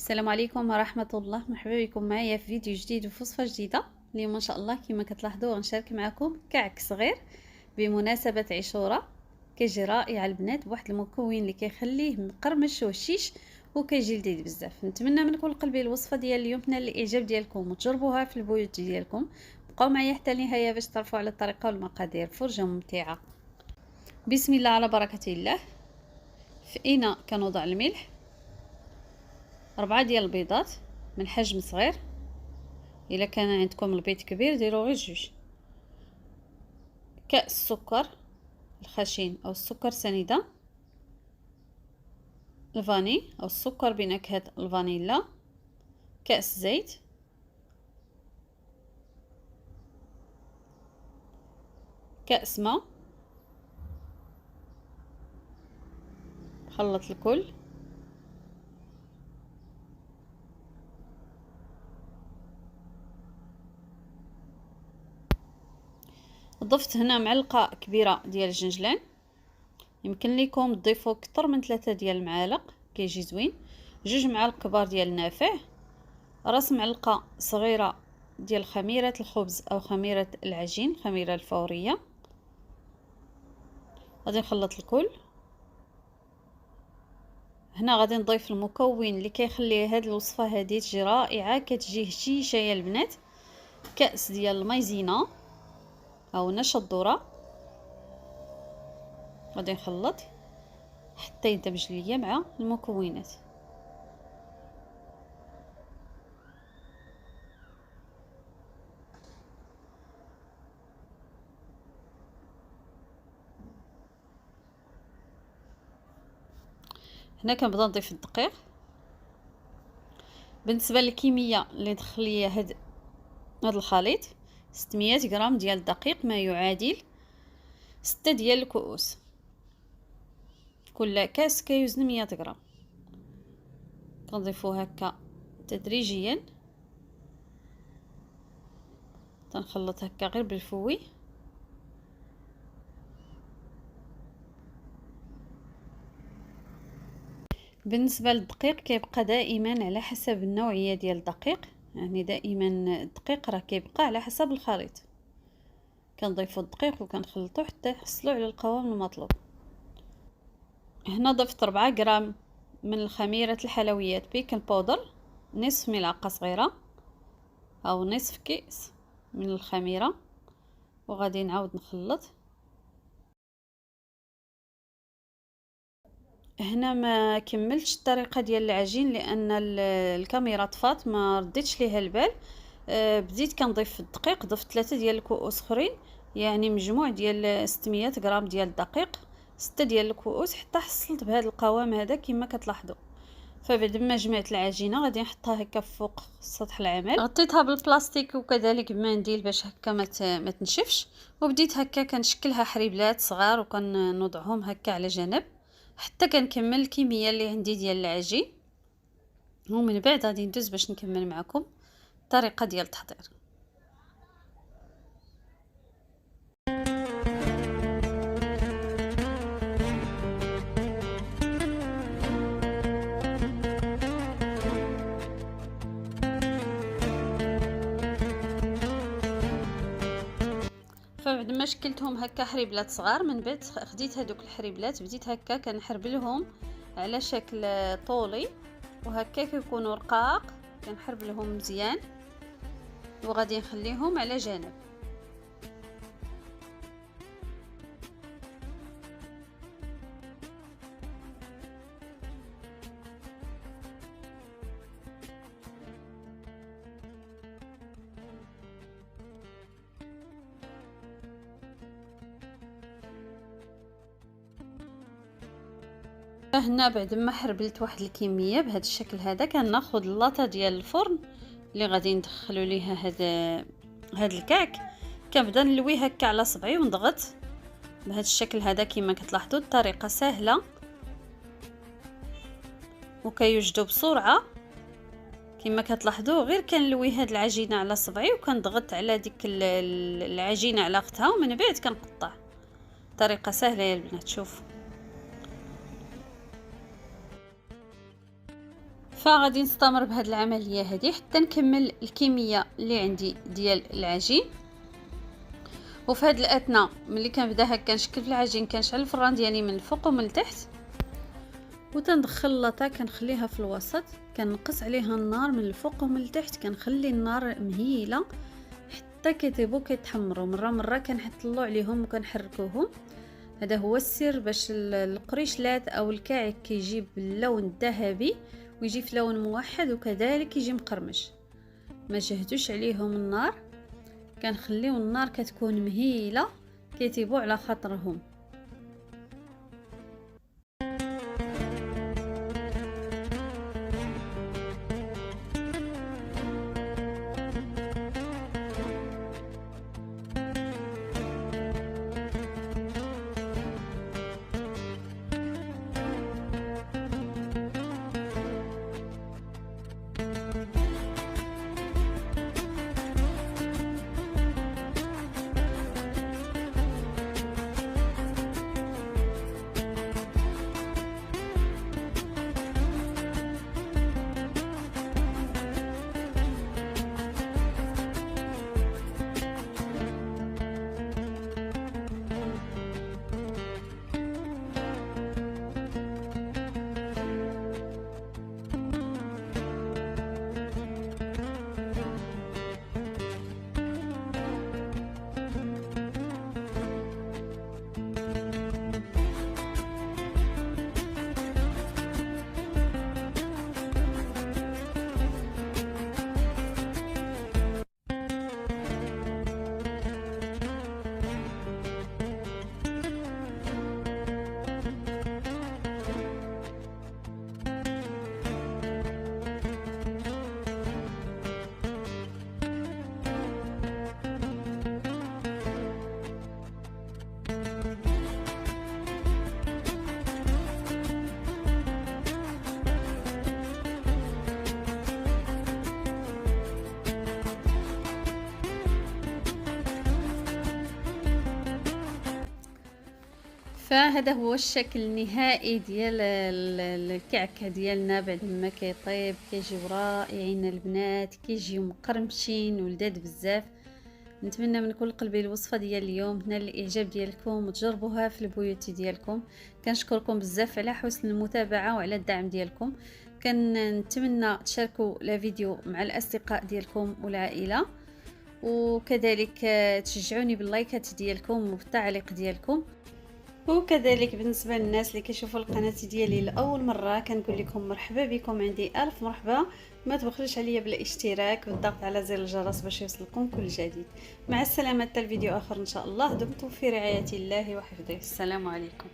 السلام عليكم ورحمة الله. مرحبا بكم معايا في فيديو جديد وفي جديدة. اليوم ما شاء الله كما كتلاحظوا غنشارك معكم كعك صغير بمناسبة عاشوراء. كيجي رائع البنات بواحد المكون اللي كيخليه مقرمش وهشيش وكيجي لذيذ بزاف. نتمنى من كل قلبي الوصفة ديال اليوم تنال الاعجاب ديالكم وتجربوها في البيوت ديالكم. بقاو معايا حتى النهاية باش تعرفوا على الطريقة والمقادير. فرجة ممتعة. بسم الله على بركة الله. في إناء كنوضع الملح، 4 ديال البيضات من حجم صغير، الا كان عندكم البيض كبير ديروا غير 2. كأس السكر الخشن او السكر سنيده، الفاني او السكر بنكهه الفانيلا، كأس زيت، كأس ماء. خلط الكل. ضفت هنا معلقه كبيره ديال الجنجلان، يمكن لكم تضيفوا اكثر من 3 ديال المعالق كيجي زوين. 2 معالق كبار ديال النافع، راس معلقه صغيره ديال خميره الخبز او خميره العجين، خميره الفوريه. غادي نخلط الكل. هنا غادي نضيف المكون اللي كيخلي هاد الوصفه هذه تجي رائعه، كتجي هشيشه يا البنات. كأس ديال المايزينا او نشا الذره. غادي نخلط حتى يندمج ليا مع المكونات. هنا كنبدا نضيف الدقيق. بالنسبه للكميه اللي ندخل ليا هاد الخليط 600 غرام ديال الدقيق، ما يعادل 6 ديال الكؤوس. كل كاس كيوزن 100 غرام. كنضيفو هكا تدريجيا، تنخلط هكا غير بالفوي. بالنسبه للدقيق كيبقى دائما على حسب النوعيه ديال الدقيق، يعني دائما الدقيق راه كيبقى على حسب الخليط. كنضيفوا الدقيق وكنخلطوه حتى يحصلوا على القوام المطلوب. هنا ضفت 4 غرام من خميره الحلويات بيكنج باودر، نصف ملعقه صغيره او نصف كيس من الخميره، وغادي نعاود نخلط. هنا ما كملتش الطريقه ديال العجين لان الكاميرا طفات، ما رديتش ليها البال. بديت كنضيف الدقيق، ضفت 3 ديال الكؤوس اخرين، يعني مجموع ديال 600 غرام ديال الدقيق، 6 ديال الكؤوس، حتى حصلت بهذا القوام هذا كما كتلاحظوا. فبعد ما جمعت العجينه غادي نحطها هكا فوق سطح العمل. غطيتها بالبلاستيك وكذلك بمنديل باش هكا ما تنشفش، وبديت هكا كنشكلها حريبلات صغار وكنوضعهم هكا على جنب حتى كنكمل الكميه اللي عندي ديال العجين. ومن بعد غادي ندوز باش نكمل معكم الطريقه ديال التحضير. فبعد ما شكلتهم هكا حريبلات صغار، من بعد خديت هذوك الحريبلات بديت هكا كنحربلهم على شكل طولي، وهكا كيكونوا رقاق. كنحربلهم مزيان وغادي نخليهم على جانب. هنا بعد ما حربلت واحد الكميه بهذا الشكل هذا، كناخذ اللاطه ديال الفرن اللي غادي ندخلوا ليها هذا الكعك. كنبدا نلوي هكا على صبعي ونضغط بهذا الشكل هذا. كما كتلاحظوا الطريقه سهله وكيوجدوا بسرعه. كما كتلاحظوا غير كنلوي هاد العجينه على صبعي وكنضغط على ديك العجينه على اختها، ومن بعد كنقطع. طريقه سهله يا البنات. شوفوا فغادي نستمر بهذه العمليه هذه حتى نكمل الكميه اللي عندي ديال العجين. وفي هذه الاثناء ملي كنبدا هكا نشكل في العجين كنشعل الفران ديالي من الفوق ومن التحت، وتندخل لاطا كنخليها في الوسط، كنقص عليها النار من الفوق ومن التحت، كنخلي النار مهيله حتى كيطيبوا كيتحمروا. مره كنطلعوا عليهم وكنحركوهم. هذا هو السر باش القريشلات او الكعك كيجيب اللون الذهبي ويجي في لون موحد وكذلك يجي مقرمش. ما جهدوش عليهم النار، كنخليو النار كتكون مهيله كيطيبوا على خاطرهم. فهذا هو الشكل النهائي ديال الكعكه ديالنا بعد ما كيطيب. كيجيو رائعين البنات، كيجيو مقرمشين ولذاذ بزاف. نتمنى من كل قلبي الوصفه ديال اليوم تنال الاعجاب ديالكم وتجربوها في البيوت ديالكم. كنشكركم بزاف على حسن المتابعه وعلى الدعم ديالكم. كنتمنى تشاركوا الفيديو مع الاصدقاء ديالكم والعائله، وكذلك تشجعوني باللايكات ديالكم وبالتعليق ديالكم. وكذلك بالنسبه للناس اللي كيشوفوا القناه ديالي لاول مره كنقول لكم مرحبا بكم، عندي الف مرحبا. ما تبخلوش عليا بالاشتراك والضغط على زر الجرس باش يوصلكم كل جديد. مع السلامه حتى الفيديو اخر ان شاء الله. دمتم في رعايه الله وحفظه. السلام عليكم.